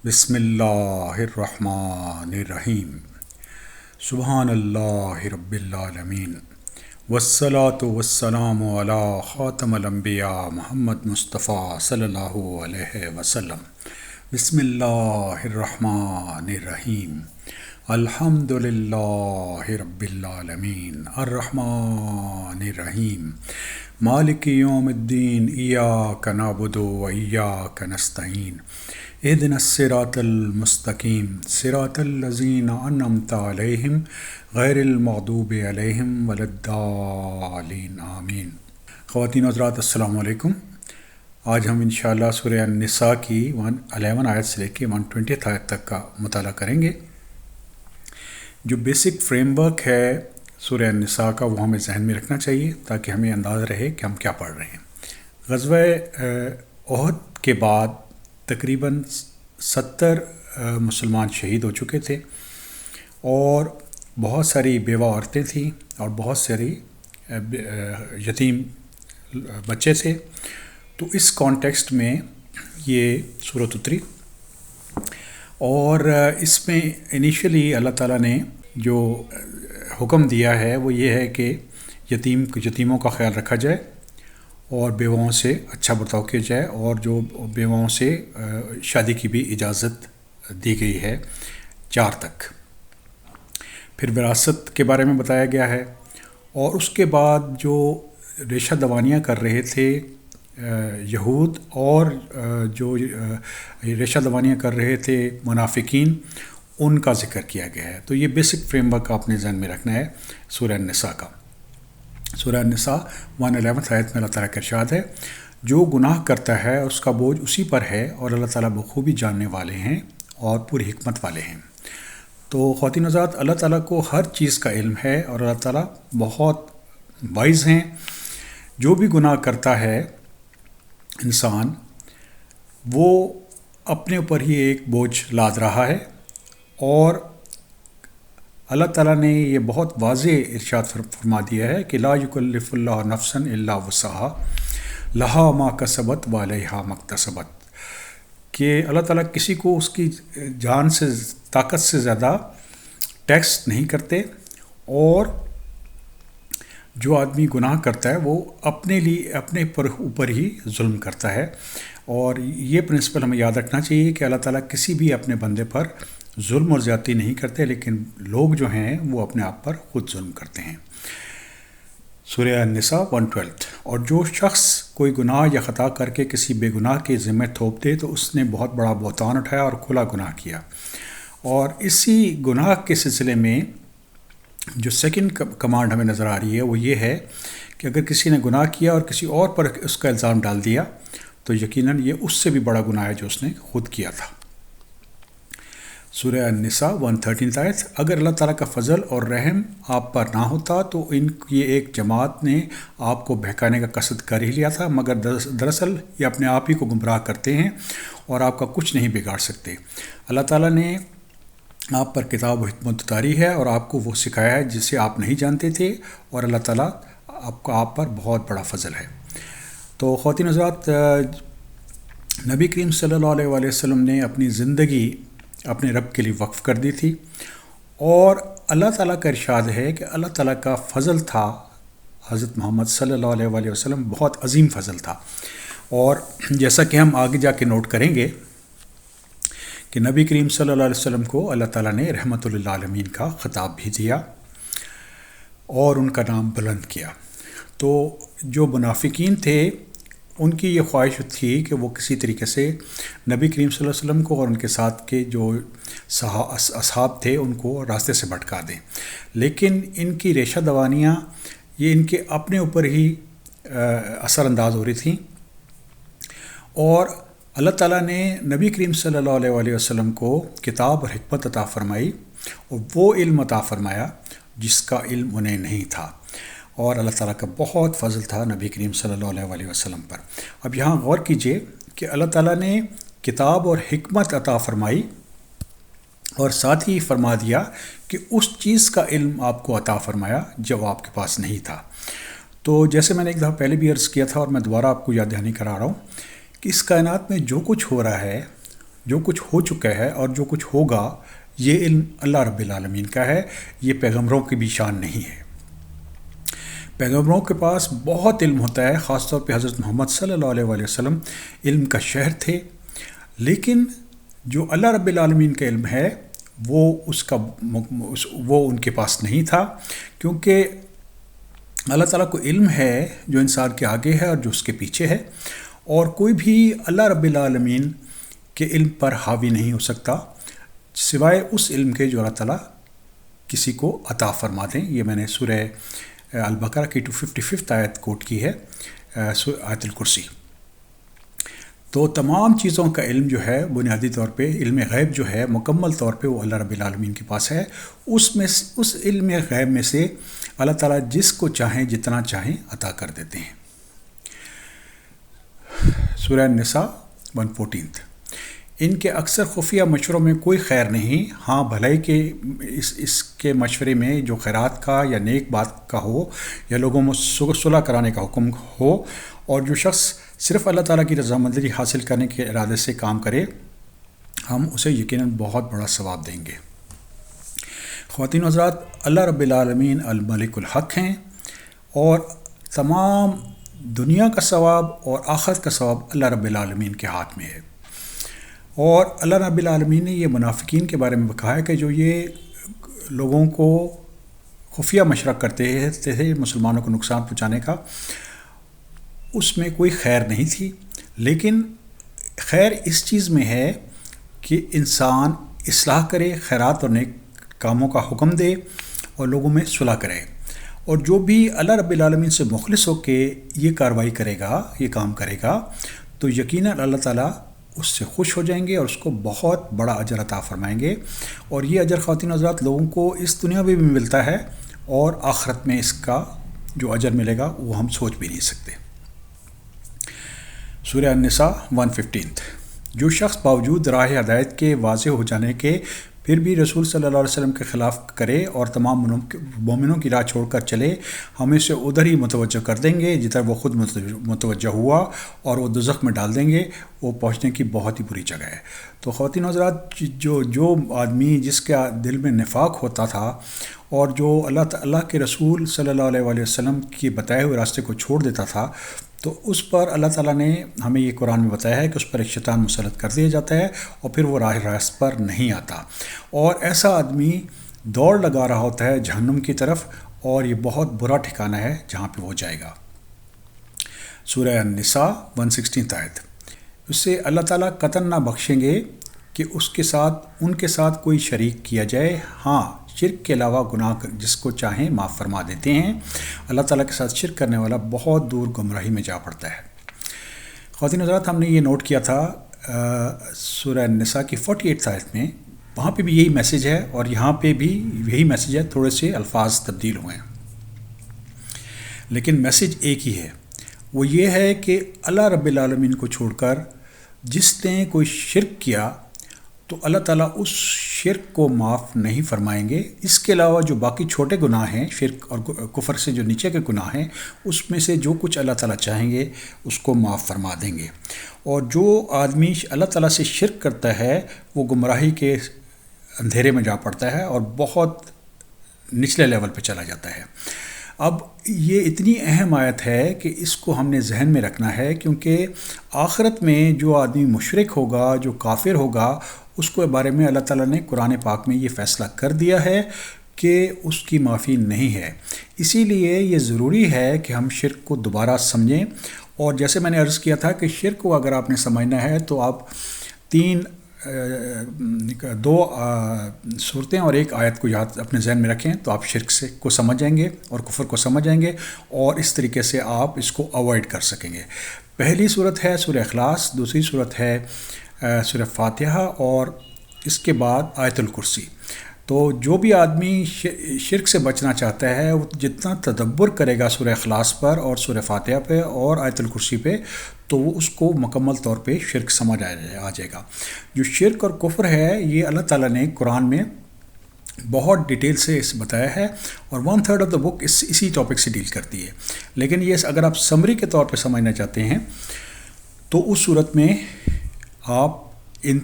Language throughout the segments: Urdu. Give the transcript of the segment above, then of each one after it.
بسم اللہ الرحمن الرحیم سبحان اللہ رب العالمین والصلاة والسلام علی خاتم الانبیاء محمد مصطفیٰ صلی اللہ علیہ وسلم۔ بسم اللہ الرحمن الرحیم الحمد للہ رب العالمین الرحمن الرحیم مالک یوم الدین ایاک نعبد و ایاک نستعین اہدنا الصراط المستقیم صراط الذین انعمت علیہم غیر المغضوب علیہم ولا الضالین آمین۔ خواتین و حضرات السلام علیکم۔ آج ہم انشاءاللہ سورہ النساء کی 111 آیت سے لے کے 120 آیت تک کا مطالعہ کریں گے۔ جو بیسک فریم ورک ہے سورہ النساء کا وہ ہمیں ذہن میں رکھنا چاہیے تاکہ ہمیں اندازہ رہے کہ ہم کیا پڑھ رہے ہیں۔ غزوہ احد کے بعد تقریباً 70 مسلمان شہید ہو چکے تھے اور بہت ساری بیوہ عورتیں تھیں اور بہت ساری یتیم بچے تھے۔ تو اس کانٹیکسٹ میں یہ صورت اتری اور اس میں انیشلی اللہ تعالیٰ نے جو حکم دیا ہے وہ یہ ہے کہ یتیموں کا خیال رکھا جائے اور بیواؤں سے اچھا برتاؤ کیا جائے، اور جو بیواؤں سے شادی کی بھی اجازت دی گئی ہے 4 تک۔ پھر وراثت کے بارے میں بتایا گیا ہے، اور اس کے بعد جو ریشہ دوانیاں کر رہے تھے یہود اور جو ریشہ دوانیاں کر رہے تھے منافقین، ان کا ذکر کیا گیا ہے۔ تو یہ بیسک فریم ورک آپ نے ذہن میں رکھنا ہے سورہ النساء کا۔ سورہ النساء 111 آیت میں اللہ تعالیٰ کا ارشاد ہے، جو گناہ کرتا ہے اس کا بوجھ اسی پر ہے، اور اللہ تعالیٰ بخوبی جاننے والے ہیں اور پوری حکمت والے ہیں۔ تو خواتین و حضرات، اللہ تعالیٰ کو ہر چیز کا علم ہے اور اللہ تعالیٰ بہت وائز ہیں۔ جو بھی گناہ کرتا ہے انسان، وہ اپنے اوپر ہی ایک بوجھ لاد رہا ہے، اور اللہ تعالیٰ نے یہ بہت واضح ارشاد فرما دیا ہے کہ لا یکلف اللہ نفسا الا وسعها لہا ما کسبت وعلیہا ما اکتسبت، کہ اللہ تعالیٰ کسی کو اس کی جان سے طاقت سے زیادہ ٹیکس نہیں کرتے، اور جو آدمی گناہ کرتا ہے وہ اپنے اوپر ہی ظلم کرتا ہے۔ اور یہ پرنسپل ہمیں یاد رکھنا چاہیے کہ اللہ تعالیٰ کسی بھی اپنے بندے پر ظلم اور زیادتی نہیں کرتے، لیکن لوگ جو ہیں وہ اپنے آپ پر خود ظلم کرتے ہیں۔ سورہ النساء 112۔ اور جو شخص کوئی گناہ یا خطا کر کے کسی بے گناہ کے ذمہ تھوپ دے تو اس نے بہت بڑا بہتان اٹھایا اور کھلا گناہ کیا۔ اور اسی گناہ کے سلسلے میں جو سیکنڈ کمانڈ ہمیں نظر آ رہی ہے وہ یہ ہے کہ اگر کسی نے گناہ کیا اور کسی اور پر اس کا الزام ڈال دیا تو یقیناً یہ اس سے بھی بڑا گناہ ہے جو اس نے خود کیا تھا۔ سورہ النساء 113 آیت۔ اگر اللہ تعالیٰ کا فضل اور رحم آپ پر نہ ہوتا تو یہ ایک جماعت نے آپ کو بہکانے کا قصد کر ہی لیا تھا، مگر دراصل یہ اپنے آپ ہی کو گمراہ کرتے ہیں اور آپ کا کچھ نہیں بگاڑ سکتے۔ اللہ تعالیٰ نے آپ پر کتاب و حکمت اتاری ہے اور آپ کو وہ سکھایا ہے جسے آپ نہیں جانتے تھے، اور اللہ تعالیٰ آپ پر بہت بڑا فضل ہے۔ تو خواتین حضرات، نبی کریم صلی اللہ علیہ وآلہ وسلم نے اپنی زندگی اپنے رب کے لیے وقف کر دی تھی، اور اللہ تعالیٰ کا ارشاد ہے کہ اللہ تعالیٰ کا فضل تھا حضرت محمد صلی اللہ علیہ وآلہ وسلم، بہت عظیم فضل تھا۔ اور جیسا کہ ہم آگے جا کے نوٹ کریں گے کہ نبی کریم صلی اللہ علیہ وسلم کو اللہ تعالیٰ نے رحمت للعالمین کا خطاب بھی دیا اور ان کا نام بلند کیا۔ تو جو منافقین تھے ان کی یہ خواہش تھی کہ وہ کسی طریقے سے نبی کریم صلی اللہ علیہ وسلم کو اور ان کے ساتھ کے جو اصحاب تھے ان کو راستے سے بھٹکا دیں، لیکن ان کی ریشہ دوانیاں یہ ان کے اپنے اوپر ہی اثر انداز ہو رہی تھیں، اور اللہ تعالیٰ نے نبی کریم صلی اللہ علیہ وآلہ وسلم کو کتاب اور حکمت عطا فرمائی، اور وہ علم عطا فرمایا جس کا علم انہیں نہیں تھا، اور اللہ تعالیٰ کا بہت فضل تھا نبی کریم صلی اللہ علیہ وآلہ وسلم پر۔ اب یہاں غور کیجئے کہ اللہ تعالیٰ نے کتاب اور حکمت عطا فرمائی اور ساتھ ہی فرما دیا کہ اس چیز کا علم آپ کو عطا فرمایا جو آپ کے پاس نہیں تھا۔ تو جیسے میں نے ایک دفعہ پہلے بھی عرض کیا تھا اور میں دوبارہ آپ کو یاد دہانی کرا رہا ہوں کہ اس کائنات میں جو کچھ ہو رہا ہے، جو کچھ ہو چکا ہے اور جو کچھ ہوگا یہ علم اللہ رب العالمین کا ہے، یہ پیغمبروں کی بھی شان نہیں ہے۔ پیغمبروں کے پاس بہت علم ہوتا ہے، خاص طور پہ حضرت محمد صلی اللہ علیہ وآلہ وسلم علم کا شہر تھے، لیکن جو اللہ رب العالمین کا علم ہے وہ ان کے پاس نہیں تھا، کیونکہ اللہ تعالیٰ کو علم ہے جو انسان کے آگے ہے اور جو اس کے پیچھے ہے، اور کوئی بھی اللہ رب العالمین کے علم پر حاوی نہیں ہو سکتا سوائے اس علم کے جو اللہ تعالیٰ کسی کو عطا فرما دیں۔ یہ میں نے سورہ البقرہ کی 255 آیت کوٹ کی ہے، آیت الکرسی۔ تو تمام چیزوں کا علم جو ہے بنیادی طور پہ علم غیب جو ہے مکمل طور پہ وہ اللہ رب العالمین کے پاس ہے۔ اس علم غیب میں سے اللہ تعالیٰ جس کو چاہیں جتنا چاہیں عطا کر دیتے ہیں۔ سورہ النساء 114۔ ان کے اکثر خفیہ مشوروں میں کوئی خیر نہیں، ہاں بھلائی کے اس کے مشورے میں جو خیرات کا یا نیک بات کا ہو یا لوگوں میں صلح کرانے کا حکم ہو، اور جو شخص صرف اللہ تعالیٰ کی رضامندی حاصل کرنے کے ارادے سے کام کرے، ہم اسے یقیناً بہت بڑا ثواب دیں گے۔ خواتین و حضرات، اللہ رب العالمین الملک الحق ہیں، اور تمام دنیا کا ثواب اور آخرت کا ثواب اللہ رب العالمین کے ہاتھ میں ہے۔ اور اللہ رب العالمین نے یہ منافقین کے بارے میں کہا ہے کہ جو یہ لوگوں کو خفیہ مشورہ کرتے تھے مسلمانوں کو نقصان پہنچانے کا، اس میں کوئی خیر نہیں تھی، لیکن خیر اس چیز میں ہے کہ انسان اصلاح کرے، خیرات اور نیک کاموں کا حکم دے اور لوگوں میں صلح کرے، اور جو بھی اللہ رب العالمین سے مخلص ہو کے یہ کارروائی کرے گا، یہ کام کرے گا، تو یقیناً اللہ تعالیٰ اس سے خوش ہو جائیں گے اور اس کو بہت بڑا اجر عطا فرمائیں گے۔ اور یہ اجر خواتین و حضرات لوگوں کو اس دنیا میں بھی ملتا ہے، اور آخرت میں اس کا جو اجر ملے گا وہ ہم سوچ بھی نہیں سکتے۔ سورہ النساء 115۔ جو شخص باوجود راہ ہدایت کے واضح ہو جانے کے پھر بھی رسول صلی اللہ علیہ وسلم کے خلاف کرے اور تمام مومنوں کی راہ چھوڑ کر چلے، ہم اسے ادھر ہی متوجہ کر دیں گے جدھر وہ خود متوجہ ہوا، اور وہ دوزخ میں ڈال دیں گے، وہ پہنچنے کی بہت ہی بری جگہ ہے۔ تو خواتین و حضرات، جو آدمی جس کے دل میں نفاق ہوتا تھا اور جو اللہ کے رسول صلی اللہ علیہ وآلہ وسلم کے بتائے ہوئے راستے کو چھوڑ دیتا تھا، تو اس پر اللہ تعالیٰ نے ہمیں یہ قرآن میں بتایا ہے کہ اس پر ایک شیطان مسلط کر دیا جاتا ہے، اور پھر وہ راہ راست پر نہیں آتا، اور ایسا آدمی دوڑ لگا رہا ہوتا ہے جہنم کی طرف، اور یہ بہت برا ٹھکانہ ہے جہاں پہ وہ جائے گا۔ سورہ النساء 116 آیت۔ اس سے اللہ تعالیٰ قطعاً نہ بخشیں گے کہ ان کے ساتھ کوئی شریک کیا جائے، ہاں شرک کے علاوہ گناہ جس کو چاہیں معاف فرما دیتے ہیں۔ اللہ تعالیٰ کے ساتھ شرک کرنے والا بہت دور گمراہی میں جا پڑتا ہے۔ خواتین حضرات، ہم نے یہ نوٹ کیا تھا سورہ النساء کی 48 آیت میں، وہاں پہ بھی یہی میسیج ہے اور یہاں پہ بھی یہی میسیج ہے، تھوڑے سے الفاظ تبدیل ہوئے ہیں، لیکن میسیج ایک ہی ہے۔ وہ یہ ہے کہ اللہ رب العالمین کو چھوڑ کر جس نے کوئی شرک کیا تو اللہ تعالیٰ اس شرک کو معاف نہیں فرمائیں گے۔ اس کے علاوہ جو باقی چھوٹے گناہ ہیں، شرک اور کفر سے جو نیچے کے گناہ ہیں، اس میں سے جو کچھ اللہ تعالیٰ چاہیں گے اس کو معاف فرما دیں گے۔ اور جو آدمی اللہ تعالیٰ سے شرک کرتا ہے وہ گمراہی کے اندھیرے میں جا پڑتا ہے اور بہت نچلے لیول پہ چلا جاتا ہے۔ اب یہ اتنی اہم آیت ہے کہ اس کو ہم نے ذہن میں رکھنا ہے، کیونکہ آخرت میں جو آدمی مشرک ہوگا، جو کافر ہوگا، اس کے بارے میں اللہ تعالیٰ نے قرآن پاک میں یہ فیصلہ کر دیا ہے کہ اس کی معافی نہیں ہے۔ اسی لیے یہ ضروری ہے کہ ہم شرک کو دوبارہ سمجھیں، اور جیسے میں نے عرض کیا تھا کہ شرک کو اگر آپ نے سمجھنا ہے تو آپ دو صورتیں اور ایک آیت کو یاد اپنے ذہن میں رکھیں تو آپ شرک کو سمجھ جائیں گے اور کفر کو سمجھ جائیں گے، اور اس طریقے سے آپ اس کو اوائڈ کر سکیں گے۔ پہلی صورت ہے سورہ اخلاص، دوسری صورت ہے سورہ فاتحہ، اور اس کے بعد آیت الکرسی۔ تو جو بھی آدمی شرک سے بچنا چاہتا ہے وہ جتنا تدبر کرے گا سورہ اخلاص پر اور سورہ فاتحہ پہ اور آیت الکرسی پہ، تو وہ اس کو مکمل طور پہ شرک سمجھ آ جائے گا۔ جو شرک اور کفر ہے یہ اللہ تعالیٰ نے قرآن میں بہت ڈیٹیل سے اس بتایا ہے، اور 1/3 آف دا بک اسی ٹاپک سے ڈیل کرتی ہے۔ لیکن یہ اگر آپ سمری کے طور پہ سمجھنا چاہتے ہیں تو اس صورت میں آپ ان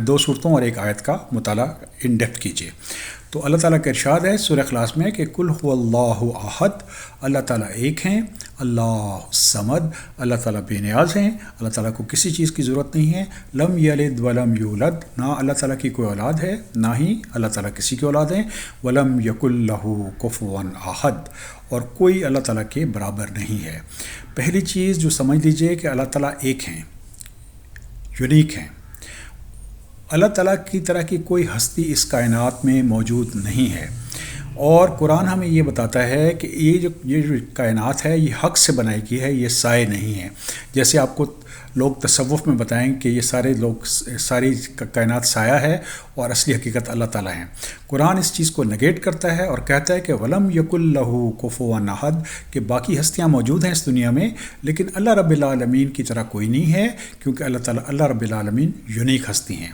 دو صورتوں اور ایک آیت کا مطالعہ ان ڈیپتھ کیجیے۔ تو اللہ تعالیٰ کا ارشاد ہے سورہ اخلاص میں کہ کل هو اللہ احد، اللہ تعالیٰ ایک ہیں، اللہ الصمد، اللہ تعالیٰ بے نیاز ہیں، اللہ تعالیٰ کو کسی چیز کی ضرورت نہیں ہے، لم یلد ولم یولد، نہ اللہ تعالیٰ کی کوئی اولاد ہے نہ ہی اللہ تعالیٰ کسی کی اولاد ہے، ولم یکن لہ کفوا احد، اور کوئی اللہ تعالیٰ کے برابر نہیں ہے۔ پہلی چیز جو سمجھ لیجئے کہ اللہ تعالیٰ ایک ہیں، یونیک ہیں۔ اللہ تعالیٰ کی طرح کی کوئی ہستی اس کائنات میں موجود نہیں ہے، اور قرآن ہمیں یہ بتاتا ہے کہ یہ جو کائنات ہے یہ حق سے بنائی گئی ہے، یہ سائے نہیں ہے۔ جیسے آپ کو لوگ تصوف میں بتائیں کہ یہ ساری کائنات سایہ ہے اور اصلی حقیقت اللہ تعالیٰ ہیں۔ قرآن اس چیز کو نگیٹ کرتا ہے اور کہتا ہے کہ ولم یکن لہ کفوا احد، کہ باقی ہستیاں موجود ہیں اس دنیا میں لیکن اللہ رب العالمین کی طرح کوئی نہیں ہے، کیونکہ اللہ رب العالمین یونیک ہستی ہیں،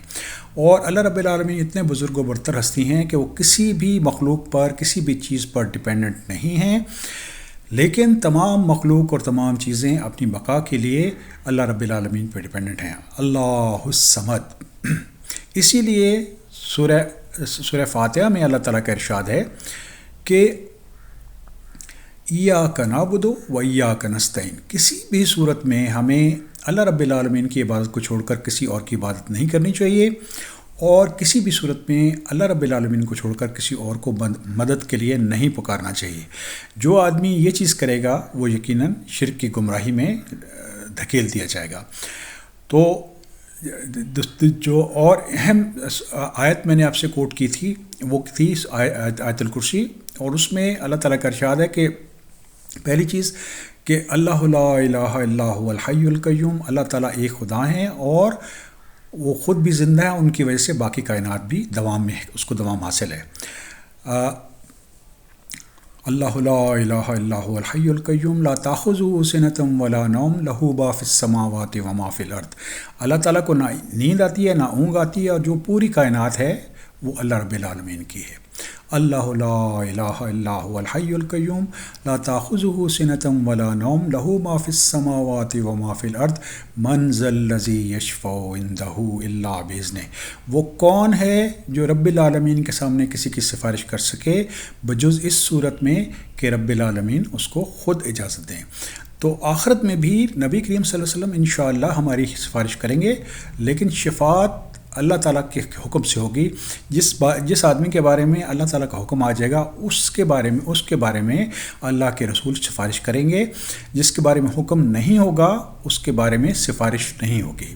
اور اللہ رب العالمین اتنے بزرگ و برتر ہستی ہیں کہ وہ کسی بھی مخلوق پر کسی بھی چیز پر ڈیپینڈنٹ نہیں ہیں، لیکن تمام مخلوق اور تمام چیزیں اپنی بقا کے لیے اللہ رب العالمین پر ڈیپینڈنٹ ہیں۔ اللہ الصمد، اسی لیے سورہ فاتحہ میں اللہ تعالیٰ کا ارشاد ہے کہ ایاک نعبد و ایاک نستعین، کسی بھی صورت میں ہمیں اللہ رب العالمین کی عبادت کو چھوڑ کر کسی اور کی عبادت نہیں کرنی چاہیے، اور کسی بھی صورت میں اللہ رب العالمین کو چھوڑ کر کسی اور کو مدد کے لیے نہیں پکارنا چاہیے۔ جو آدمی یہ چیز کرے گا وہ یقیناً شرک کی گمراہی میں دھکیل دیا جائے گا۔ تو جو اور اہم آیت میں نے آپ سے کوٹ کی تھی وہ تھی آیت الکرسی، اور اس میں اللہ تعالیٰ کا ارشاد ہے کہ پہلی چیز کہ اللہ لا الہ الا هو الحی القیوم، اللہ تعالیٰ ایک خدا ہیں اور وہ خود بھی زندہ ہیں، ان کی وجہ سے باقی کائنات بھی دوام میں اس کو دوام حاصل ہے۔ اللہ لا الہ الا هو الحی القیوم لا تاخذہ سنۃ ولا نوم لہ ما فی السماوات و ما فی الارض، اللہ تعالیٰ کو نہ نیند آتی ہے نہ اونگ آتی ہے، اور جو پوری کائنات ہے وہ اللہ رب العالمین کی ہے۔ اللہ لا الہ الا هو الحی القیوم لا تاخذہ سنۃ ولا نوم لہ ما فی السماوات و ما فی الارض من ذا الذی یشفع عندہ الا باذنہ، وہ کون ہے جو رب العالمین کے سامنے کسی کی سفارش کر سکے بجز اس صورت میں کہ رب العالمین اس کو خود اجازت دیں۔ تو آخرت میں بھی نبی کریم صلی اللہ علیہ وسلم انشاءاللہ ہماری سفارش کریں گے، لیکن شفاعت اللہ تعالیٰ کے حکم سے ہوگی۔ جس آدمی کے بارے میں اللہ تعالیٰ کا حکم آ جائے گا اس کے بارے میں اللہ کے رسول سفارش کریں گے، جس کے بارے میں حکم نہیں ہوگا اس کے بارے میں سفارش نہیں ہوگی۔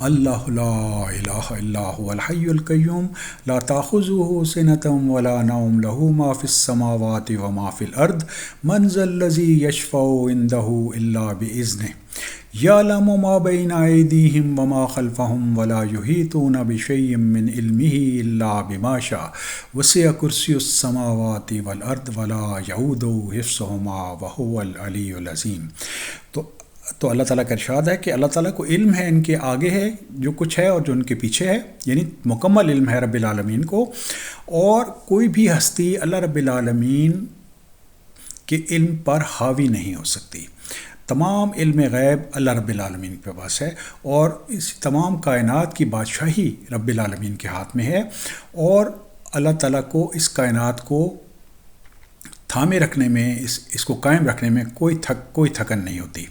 اللہ لا الہ الا هو الحی القیوم لا تاخذہ سنۃ ولا نوم لہ ما فی السماوات و ما فی الارض من ذا الذی یشفع عندہ الا باذنہ یعلم ما بین ایدیہم وما خلفہم ولا یحیطون بشیء من علمہ الا بما شاء وسع کرسی السماوات والارض ولا یعودہ حفظہما وہو العلی العظیم۔ تو اللہ تعالیٰ کا ارشاد ہے کہ اللہ تعالیٰ کو علم ہے ان کے آگے ہے جو کچھ ہے اور جو ان کے پیچھے ہے، یعنی مکمل علم ہے رب العالمین کو، اور کوئی بھی ہستی اللہ رب العالمین کے علم پر حاوی نہیں ہو سکتی۔ تمام علم غیب اللہ رب العالمین کے پاس ہے، اور اس تمام کائنات کی بادشاہی رب العالمین کے ہاتھ میں ہے، اور اللہ تعالیٰ کو اس کائنات کو تھامے رکھنے میں اس کو قائم رکھنے میں کوئی تھکن نہیں ہوتی۔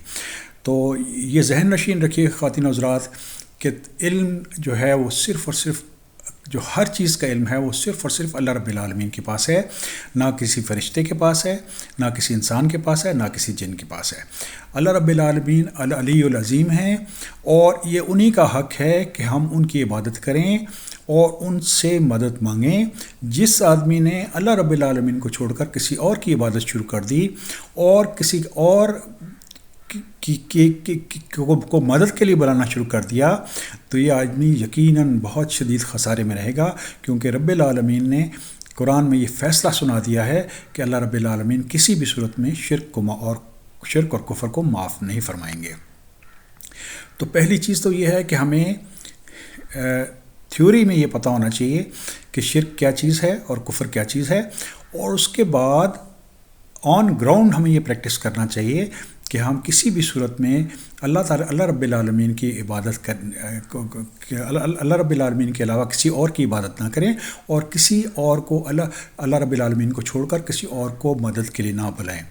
تو یہ ذہن نشین رکھیے خواتین و حضرات کہ علم جو ہے وہ صرف اور صرف جو ہر چیز کا علم ہے وہ صرف اور صرف اللہ رب العالمین کے پاس ہے، نہ کسی فرشتے کے پاس ہے، نہ کسی انسان کے پاس ہے، نہ کسی جن کے پاس ہے۔ اللہ رب العالمین العلی العظیم ہیں، اور یہ انہی کا حق ہے کہ ہم ان کی عبادت کریں اور ان سے مدد مانگیں۔ جس آدمی نے اللہ رب العالمین کو چھوڑ کر کسی اور کی عبادت شروع کر دی اور کسی اور کو مدد کے لیے بلانا شروع کر دیا تو یہ آدمی یقیناً بہت شدید خسارے میں رہے گا، کیونکہ رب العالمین نے قرآن میں یہ فیصلہ سنا دیا ہے کہ اللہ رب العالمین کسی بھی صورت میں شرک اور کفر کو معاف نہیں فرمائیں گے۔ تو پہلی چیز تو یہ ہے کہ ہمیں تھیوری میں یہ پتہ ہونا چاہیے کہ شرک کیا چیز ہے اور کفر کیا چیز ہے، اور اس کے بعد آن گراؤنڈ ہمیں یہ پریکٹس کرنا چاہیے کہ ہم کسی بھی صورت میں اللہ رب العالمین کی عبادت اللہ رب العالمین کے علاوہ کسی اور کی عبادت نہ کریں، اور کسی اور کو اللہ رب العالمین کو چھوڑ کر کسی اور کو مدد کے لیے نہ بلائیں۔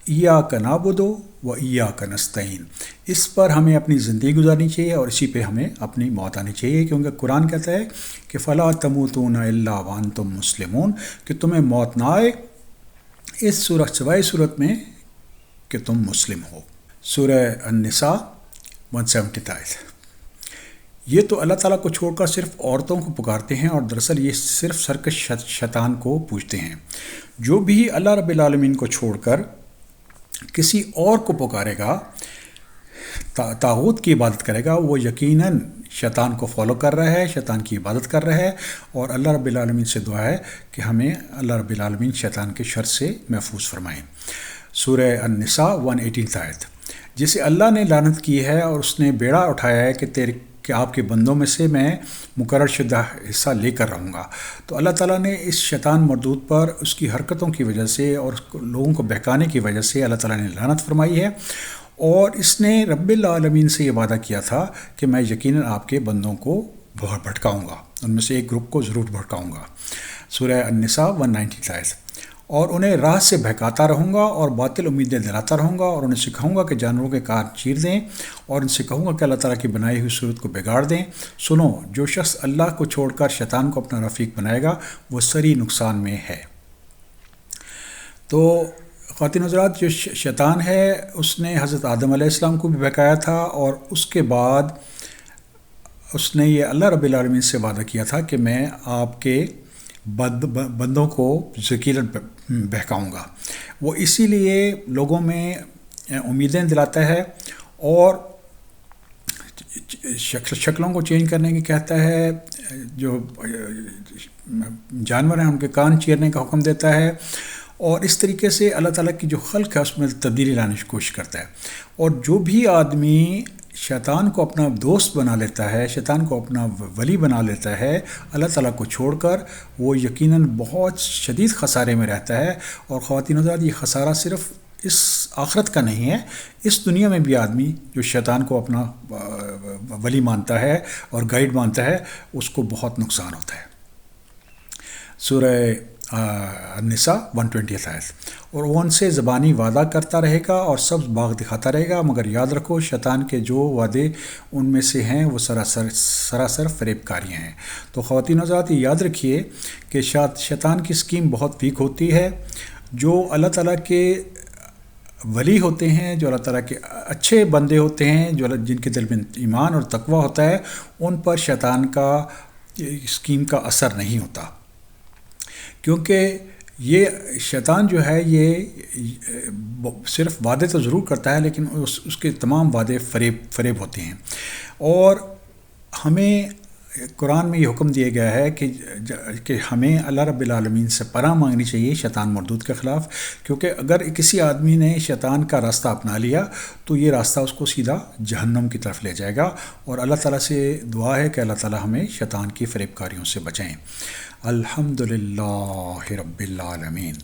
ایاک نعبد و ایاک نستعین، اس پر ہمیں اپنی زندگی گزارنی چاہیے اور اسی پہ ہمیں اپنی موت آنی چاہیے، کیونکہ قرآن کہتا ہے کہ فلا تموتون الا وانتم مسلمون، کہ تمہیں موت نہ آئے اس سوائے صورت میں کہ تم مسلم ہو۔ سورہ النساء 170 آیت۔ یہ تو اللہ تعالیٰ کو چھوڑ کر صرف عورتوں کو پکارتے ہیں، اور دراصل یہ صرف سرکش شیطان کو پوجتے ہیں۔ جو بھی اللہ رب العالمین کو چھوڑ کر کسی اور کو پکارے گا، طاغوت کی عبادت کرے گا، وہ یقیناً شیطان کو فالو کر رہا ہے، شیطان کی عبادت کر رہا ہے، اور اللہ رب العالمین سے دعا ہے کہ ہمیں اللہ رب العالمین شیطان کے شر سے محفوظ فرمائیں۔ سورہ النساء 118 آیت۔ جسے اللہ نے لعنت کی ہے اور اس نے بیڑا اٹھایا ہے کہ آپ کے بندوں میں سے میں مقرر شدہ حصہ لے کر رہوں گا، تو اللہ تعالیٰ نے اس شیطان مردود پر اس کی حرکتوں کی وجہ سے اور لوگوں کو بہکانے کی وجہ سے اللہ تعالیٰ نے لعنت فرمائی ہے، اور اس نے رب العالمین سے یہ وعدہ کیا تھا کہ میں یقیناً آپ کے بندوں کو بھٹکاؤں گا، ان میں سے ایک گروپ کو ضرور بھٹکاؤں گا۔ سورہ النساء 190 آیت۔ اور انہیں راہ سے بہکاتا رہوں گا اور باطل امیدیں دلاتا رہوں گا، اور انہیں سکھاؤں گا کہ جانوروں کے کان چیر دیں، اور ان سے کہوں گا کہ اللہ تعالیٰ کی بنائی ہوئی صورت کو بگاڑ دیں۔ سنو، جو شخص اللہ کو چھوڑ کر شیطان کو اپنا رفیق بنائے گا وہ سری نقصان میں ہے۔ تو خواتین حضرات، جو شیطان ہے اس نے حضرت آدم علیہ السلام کو بھی بہکایا تھا، اور اس کے بعد اس نے یہ اللہ رب العالمین سے وعدہ کیا تھا کہ میں آپ کے بندوں کو یقیناً بہکاؤں گا۔ وہ اسی لیے لوگوں میں امیدیں دلاتا ہے اور شکلوں کو چینج کرنے کی کہتا ہے، جو جانور ہیں ان کے کان چیرنے کا حکم دیتا ہے، اور اس طریقے سے اللہ تعالیٰ کی جو خلق ہے اس میں تبدیلی لانے کی کوشش کرتا ہے۔ اور جو بھی آدمی شیطان کو اپنا دوست بنا لیتا ہے، شیطان کو اپنا ولی بنا لیتا ہے اللہ تعالیٰ کو چھوڑ کر، وہ یقیناً بہت شدید خسارے میں رہتا ہے۔ اور خواتین حضرات، یہ خسارہ صرف اس آخرت کا نہیں ہے، اس دنیا میں بھی آدمی جو شیطان کو اپنا ولی مانتا ہے اور گائیڈ مانتا ہے اس کو بہت نقصان ہوتا ہے۔ سورہ النساء 120 آیت۔ اور وہ ان سے زبانی وعدہ کرتا رہے گا اور سبز باغ دکھاتا رہے گا، مگر یاد رکھو شیطان کے جو وعدے ان میں سے ہیں وہ سراسر فریب کاریاں ہیں۔ تو خواتین حضرات، یہ یاد رکھیے کہ شیطان کی اسکیم بہت ویک ہوتی ہے۔ جو اللہ تعالیٰ کے ولی ہوتے ہیں، جو اللہ تعالیٰ کے اچھے بندے ہوتے ہیں، جن کے دل میں ایمان اور تقویٰ ہوتا ہے، ان پر شیطان کا اسکیم کا اثر نہیں ہوتا، کیونکہ یہ شیطان جو ہے یہ صرف وعدے تو ضرور کرتا ہے، لیکن اس کے تمام وعدے فریب ہوتے ہیں۔ اور ہمیں قرآن میں یہ حکم دیا گیا ہے کہ ہمیں اللہ رب العالمین سے پناہ مانگنی چاہیے شیطان مردود کے خلاف، کیونکہ اگر کسی آدمی نے شیطان کا راستہ اپنا لیا تو یہ راستہ اس کو سیدھا جہنم کی طرف لے جائے گا۔ اور اللہ تعالیٰ سے دعا ہے کہ اللہ تعالیٰ ہمیں شیطان کی فریب کاریوں سے بچائیں۔ الحمدللہ رب العالمین۔